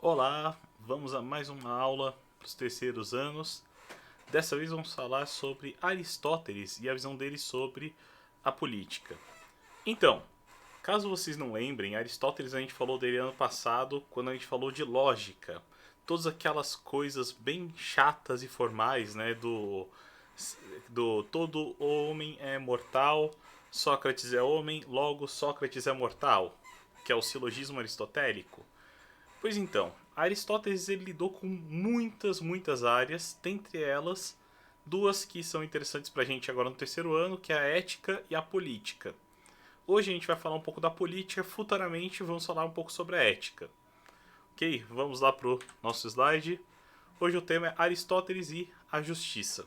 Olá, vamos a mais uma aula para os terceiros anos. Dessa vez vamos falar sobre Aristóteles e a visão dele sobre a política. Então, caso vocês não lembrem, Aristóteles a gente falou dele ano passado quando a gente falou de lógica. Todas aquelas coisas bem chatas e formais, né? Do todo homem é mortal, Sócrates é homem, logo Sócrates é mortal, que é o silogismo aristotélico. Pois então, Aristóteles ele lidou com muitas áreas, dentre elas duas que são interessantes para a gente agora no terceiro ano, que é a ética e a política. Hoje a gente vai falar um pouco da política, futuramente vamos falar um pouco sobre a ética. Ok, vamos lá pro nosso slide. Hoje o tema é Aristóteles e a justiça.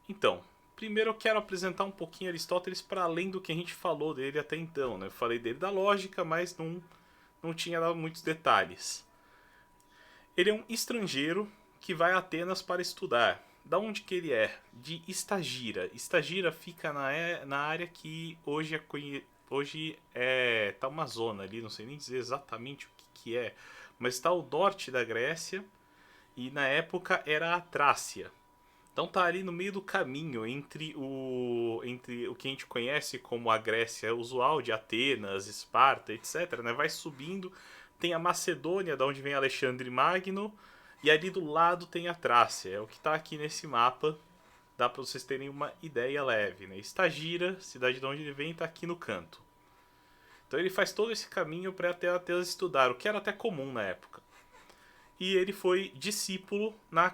Então, primeiro eu quero apresentar um pouquinho Aristóteles para além do que a gente falou dele até então. Né? Eu falei dele da lógica, mas não tinha dado muitos detalhes. Ele é um estrangeiro que vai a Atenas para estudar. Da onde que ele é? De Estagira. Estagira fica na área que hoje tá uma zona ali, não sei nem dizer exatamente o que é, mas está ao norte da Grécia e na época era a Trácia. Então tá ali no meio do caminho entre o que a gente conhece como a Grécia usual de Atenas, Esparta, etc. Né? Vai subindo, tem a Macedônia, da onde vem Alexandre Magno, e ali do lado tem a Trácia. É o que está aqui nesse mapa, dá para vocês terem uma ideia leve. Né? Estagira, cidade de onde ele vem, está aqui no canto. Então ele faz todo esse caminho para até Atenas estudar, o que era até comum na época. E ele foi discípulo na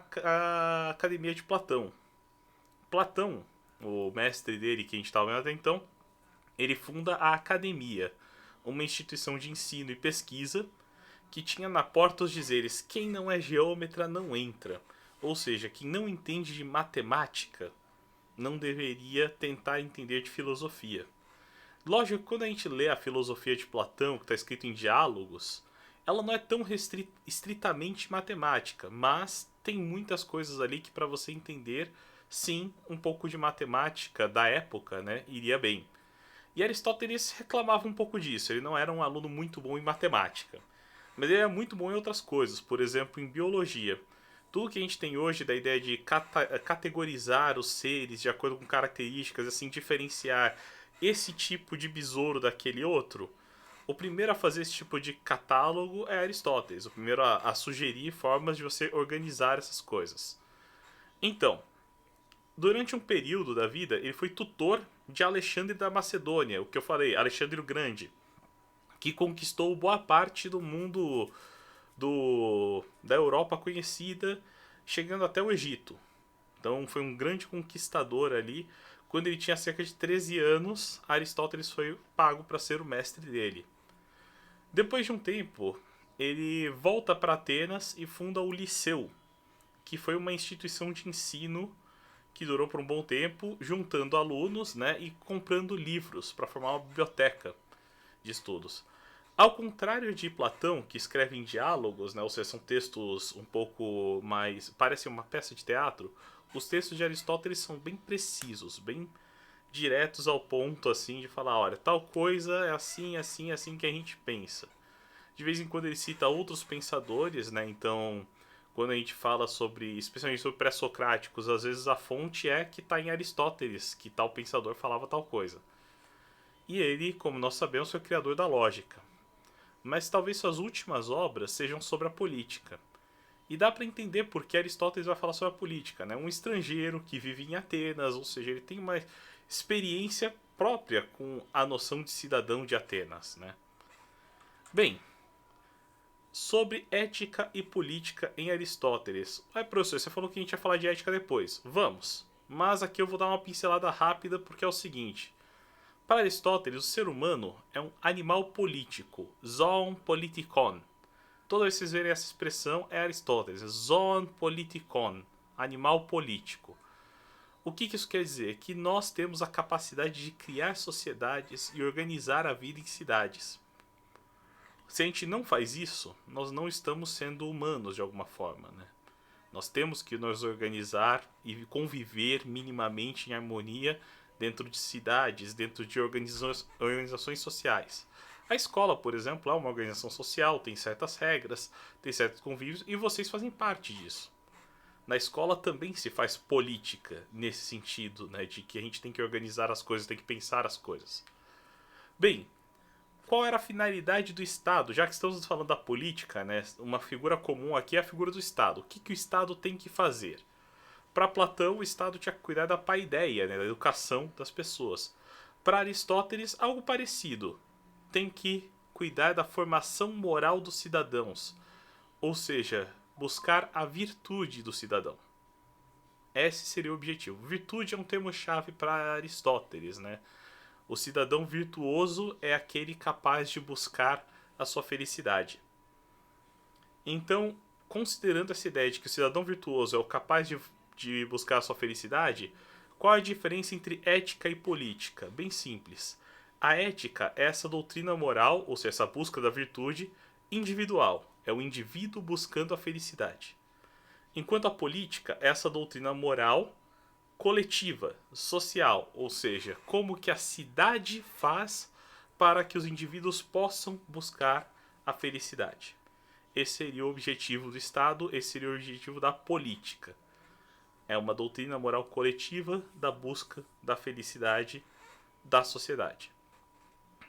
academia de Platão. Platão, o mestre dele que a gente estava vendo até então, ele funda a Academia, uma instituição de ensino e pesquisa que tinha na porta os dizeres: quem não é geômetra não entra. Ou seja, quem não entende de matemática não deveria tentar entender de filosofia. Lógico que quando a gente lê a filosofia de Platão, que está escrito em diálogos, ela não é tão estritamente matemática, mas tem muitas coisas ali que para você entender, sim, um pouco de matemática da época, né, iria bem. E Aristóteles reclamava um pouco disso, ele não era um aluno muito bom em matemática, mas ele era muito bom em outras coisas, por exemplo, em biologia. Tudo que a gente tem hoje da ideia de categorizar os seres de acordo com características, assim, diferenciar esse tipo de besouro daquele outro, o primeiro a fazer esse tipo de catálogo é Aristóteles, o primeiro a sugerir formas de você organizar essas coisas. Então, durante um período da vida, ele foi tutor de Alexandre da Macedônia, o que eu falei, Alexandre o Grande, que conquistou boa parte do mundo da Europa conhecida, chegando até o Egito. Então foi um grande conquistador ali. Quando ele tinha cerca de 13 anos, Aristóteles foi pago para ser o mestre dele. Depois de um tempo, ele volta para Atenas e funda o Liceu, que foi uma instituição de ensino que durou por um bom tempo, juntando alunos, né, e comprando livros para formar uma biblioteca de estudos. Ao contrário de Platão, que escreve em diálogos, né, ou seja, são textos um pouco mais. Parece uma peça de teatro, os textos de Aristóteles são bem precisos, bem diretos ao ponto, assim, de falar: olha, tal coisa é assim, assim, assim que a gente pensa. De vez em quando ele cita outros pensadores, né, então. Quando a gente fala sobre, especialmente sobre pré-socráticos, às vezes a fonte é que está em Aristóteles, que tal pensador falava tal coisa. E ele, como nós sabemos, foi o criador da lógica. Mas talvez suas últimas obras sejam sobre a política. E dá para entender por que Aristóteles vai falar sobre a política. Né? Um estrangeiro que vive em Atenas, ou seja, ele tem uma experiência própria com a noção de cidadão de Atenas. Né? Bem, sobre ética e política em Aristóteles. Professor, você falou que a gente ia falar de ética depois. Vamos. Mas aqui eu vou dar uma pincelada rápida porque é o seguinte. Para Aristóteles, o ser humano é um animal político, zoon politikon. Toda vez que vocês verem essa expressão é Aristóteles, zoon politikon, animal político. O que isso quer dizer? Que nós temos a capacidade de criar sociedades e organizar a vida em cidades. Se a gente não faz isso, nós não estamos sendo humanos de alguma forma, né? Nós temos que nos organizar e conviver minimamente em harmonia dentro de cidades, dentro de organizações sociais. A escola, por exemplo, é uma organização social, tem certas regras, tem certos convívios e vocês fazem parte disso. Na escola também se faz política nesse sentido, né, de que a gente tem que organizar as coisas, tem que pensar as coisas. Bem, qual era a finalidade do Estado? Já que estamos falando da política, né, uma figura comum aqui é a figura do Estado. O que, que o Estado tem que fazer? Para Platão, o Estado tinha que cuidar da paideia, né, da educação das pessoas. Para Aristóteles, algo parecido. Tem que cuidar da formação moral dos cidadãos, ou seja, buscar a virtude do cidadão. Esse seria o objetivo. Virtude é um termo-chave para Aristóteles, né? O cidadão virtuoso é aquele capaz de buscar a sua felicidade. Então, considerando essa ideia de que o cidadão virtuoso é o capaz de buscar a sua felicidade, qual a diferença entre ética e política? Bem simples. A ética é essa doutrina moral, ou seja, essa busca da virtude individual. É o indivíduo buscando a felicidade. Enquanto a política é essa doutrina moral coletiva, social, ou seja, como que a cidade faz para que os indivíduos possam buscar a felicidade. Esse seria o objetivo do Estado, esse seria o objetivo da política. É uma doutrina moral coletiva da busca da felicidade da sociedade.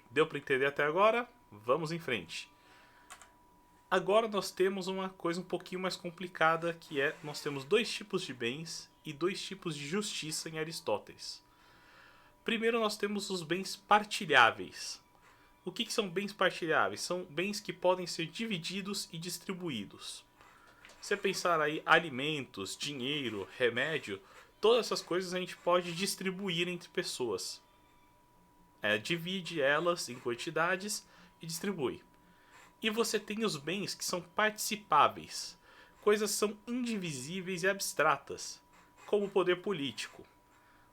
Deu para entender até agora? Vamos em frente. Agora nós temos uma coisa um pouquinho mais complicada, que é nós temos dois tipos de bens e dois tipos de justiça em Aristóteles. Primeiro nós temos os bens partilháveis. O que são bens partilháveis? São bens que podem ser divididos e distribuídos. Se você pensar aí alimentos, dinheiro, remédio, todas essas coisas a gente pode distribuir entre pessoas. Divide elas em quantidades e distribui. E você tem os bens que são participáveis. Coisas que são indivisíveis e abstratas, como o poder político.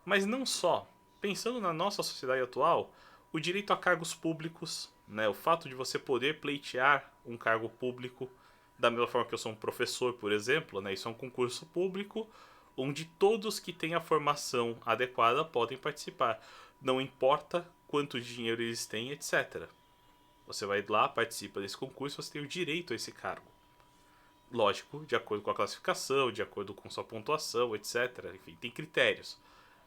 Mas não só. Pensando na nossa sociedade atual, o direito a cargos públicos, né, o fato de você poder pleitear um cargo público, da mesma forma que eu sou um professor, por exemplo, né, isso é um concurso público onde todos que têm a formação adequada podem participar. Não importa quanto dinheiro eles têm, etc. Você vai lá, participa desse concurso, você tem o direito a esse cargo. Lógico, de acordo com a classificação, de acordo com sua pontuação, etc. Enfim, tem critérios.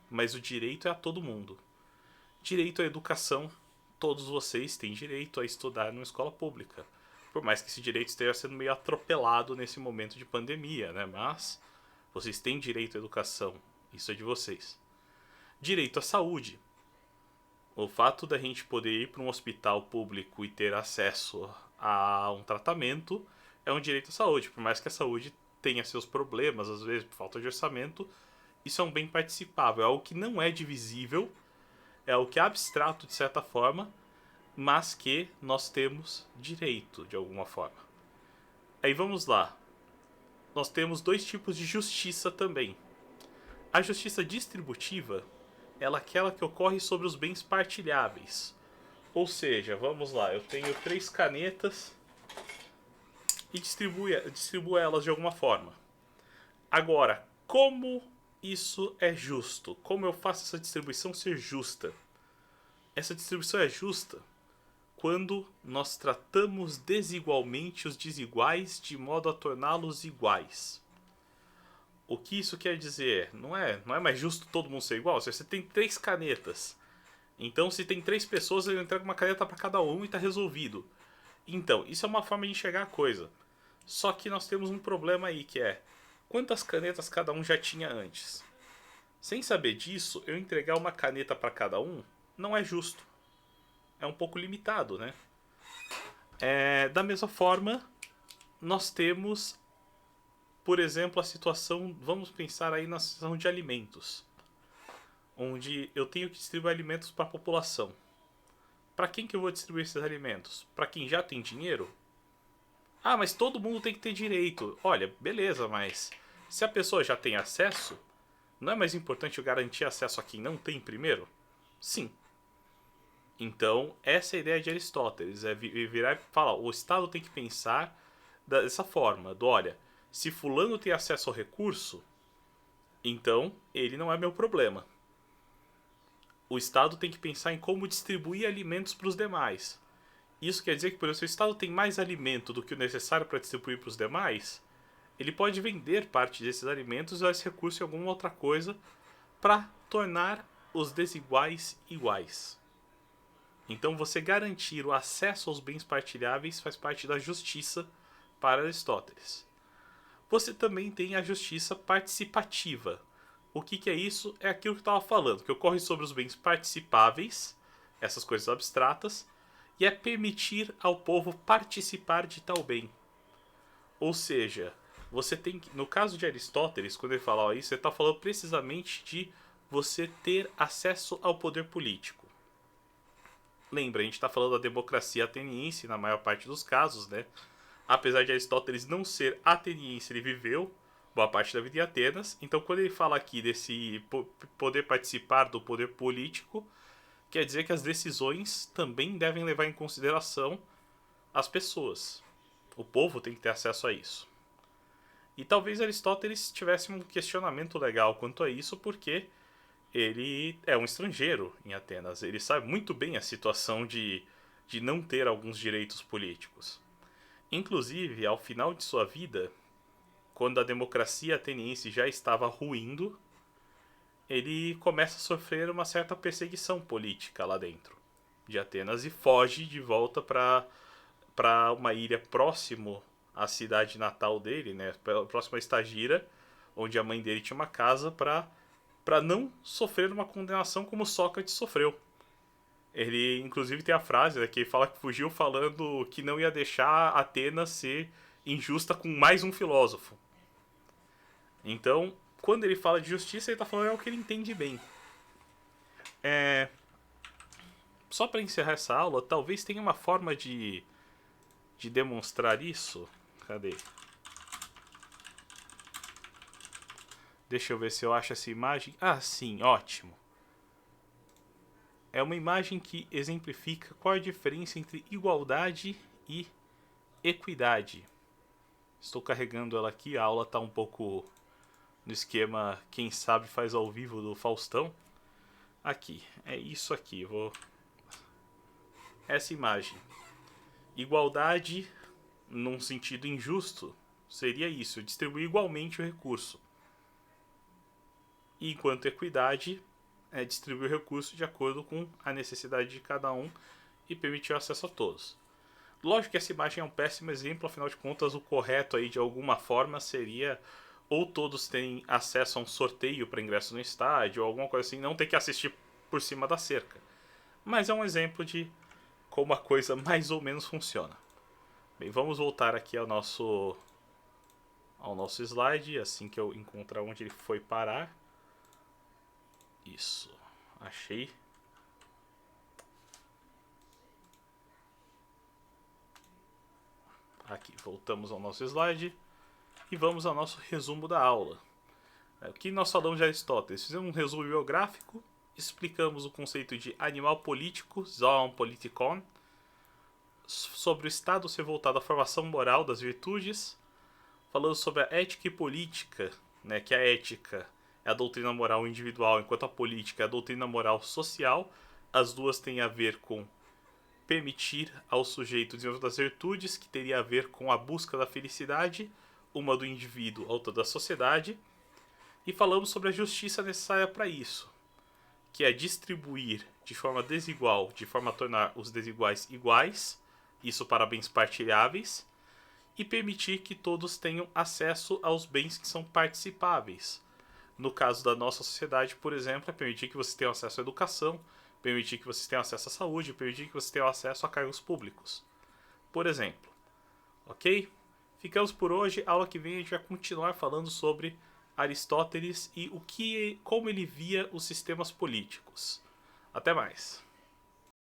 Mas o direito é a todo mundo. Direito à educação, todos vocês têm direito a estudar numa escola pública. Por mais que esse direito esteja sendo meio atropelado nesse momento de pandemia, né? Mas vocês têm direito à educação. Isso é de vocês. Direito à saúde. O fato da gente poder ir para um hospital público e ter acesso a um tratamento é um direito à saúde. Por mais que a saúde tenha seus problemas, às vezes por falta de orçamento, isso é um bem participável. É algo que não é divisível, é algo que é abstrato de certa forma, mas que nós temos direito de alguma forma. Aí vamos lá. Nós temos dois tipos de justiça também. A justiça distributiva ela é aquela que ocorre sobre os bens partilháveis. Ou seja, vamos lá, eu tenho 3 canetas e distribuo elas de alguma forma. Agora, como isso é justo? Como eu faço essa distribuição ser justa? Essa distribuição é justa quando nós tratamos desigualmente os desiguais de modo a torná-los iguais. O que isso quer dizer? Não é mais justo todo mundo ser igual. Você tem 3 canetas. Então, se tem 3 pessoas, eu entrego uma caneta para cada um e está resolvido. Então, isso é uma forma de enxergar a coisa. Só que nós temos um problema aí, que é quantas canetas cada um já tinha antes. Sem saber disso, eu entregar uma caneta para cada um não é justo. É um pouco limitado, né? Da mesma forma, nós temos, por exemplo, a situação, vamos pensar aí na situação de alimentos, onde eu tenho que distribuir alimentos para a população. Para quem que eu vou distribuir esses alimentos? Para quem já tem dinheiro? Ah, mas todo mundo tem que ter direito. Olha, beleza, mas se a pessoa já tem acesso, não é mais importante eu garantir acesso a quem não tem primeiro? Sim. Então, essa é a ideia de Aristóteles, é virar e falar, o Estado tem que pensar dessa forma, olha, se fulano tem acesso ao recurso, então ele não é meu problema. O Estado tem que pensar em como distribuir alimentos para os demais. Isso quer dizer que, por exemplo, se o Estado tem mais alimento do que o necessário para distribuir para os demais, ele pode vender parte desses alimentos e usar esse recurso em alguma outra coisa para tornar os desiguais iguais. Então, você garantir o acesso aos bens partilháveis faz parte da justiça para Aristóteles. Você também tem a justiça participativa. O que é isso? É aquilo que eu estava falando, que ocorre sobre os bens participáveis, essas coisas abstratas, e é permitir ao povo participar de tal bem. Ou seja, você tem que, no caso de Aristóteles, quando ele fala isso, ele está falando precisamente de você ter acesso ao poder político. Lembra, a gente está falando da democracia ateniense na maior parte dos casos, né? Apesar de Aristóteles não ser ateniense, ele viveu boa parte da vida em Atenas. Então, quando ele fala aqui desse poder participar do poder político, quer dizer que as decisões também devem levar em consideração as pessoas. O povo tem que ter acesso a isso. E talvez Aristóteles tivesse um questionamento legal quanto a isso, porque ele é um estrangeiro em Atenas. Ele sabe muito bem a situação de não ter alguns direitos políticos. Inclusive, ao final de sua vida, quando a democracia ateniense já estava ruindo, ele começa a sofrer uma certa perseguição política lá dentro de Atenas e foge de volta para uma ilha próximo à cidade natal dele, né, próximo a Estagira, onde a mãe dele tinha uma casa, para não sofrer uma condenação como Sócrates sofreu. Ele, inclusive, tem a frase, né, que ele fala que fugiu falando que não ia deixar Atenas ser injusta com mais um filósofo. Então, quando ele fala de justiça, ele está falando o que ele entende bem. Só para encerrar essa aula, talvez tenha uma forma de demonstrar isso. Cadê? Deixa eu ver se eu acho essa imagem. Ah, sim, ótimo. É uma imagem que exemplifica qual é a diferença entre igualdade e equidade. Estou carregando ela aqui, a aula está um pouco no esquema quem sabe faz ao vivo do Faustão. Aqui, é isso aqui, essa imagem. Igualdade, num sentido injusto, seria isso, distribuir igualmente o recurso. Enquanto equidade é distribuir o recurso de acordo com a necessidade de cada um e permitir o acesso a todos. Lógico que essa imagem é um péssimo exemplo, afinal de contas o correto aí de alguma forma seria ou todos têm acesso a um sorteio para ingresso no estádio ou alguma coisa assim, não ter que assistir por cima da cerca. Mas é um exemplo de como a coisa mais ou menos funciona. Bem, vamos voltar aqui ao nosso slide, assim que eu encontrar onde ele foi parar. Isso, achei. Aqui, voltamos ao nosso slide e vamos ao nosso resumo da aula. O que nós falamos de Aristóteles? Fizemos um resumo biográfico, explicamos o conceito de animal político, zoon politikon, sobre o Estado ser voltado à formação moral das virtudes, falando sobre a ética e política, né, que a ética é a doutrina moral individual, enquanto a política é a doutrina moral social. As duas têm a ver com permitir ao sujeito o desenvolvimento das virtudes, que teria a ver com a busca da felicidade, uma do indivíduo, outra da sociedade. E falamos sobre a justiça necessária para isso, que é distribuir de forma desigual, de forma a tornar os desiguais iguais, isso para bens partilháveis, e permitir que todos tenham acesso aos bens que são participáveis. No caso da nossa sociedade, por exemplo, é permitir que você tenha acesso à educação, permitir que você tenha acesso à saúde, permitir que você tenha acesso a cargos públicos, por exemplo. Ok? Ficamos por hoje. A aula que vem a gente vai continuar falando sobre Aristóteles e como ele via os sistemas políticos. Até mais!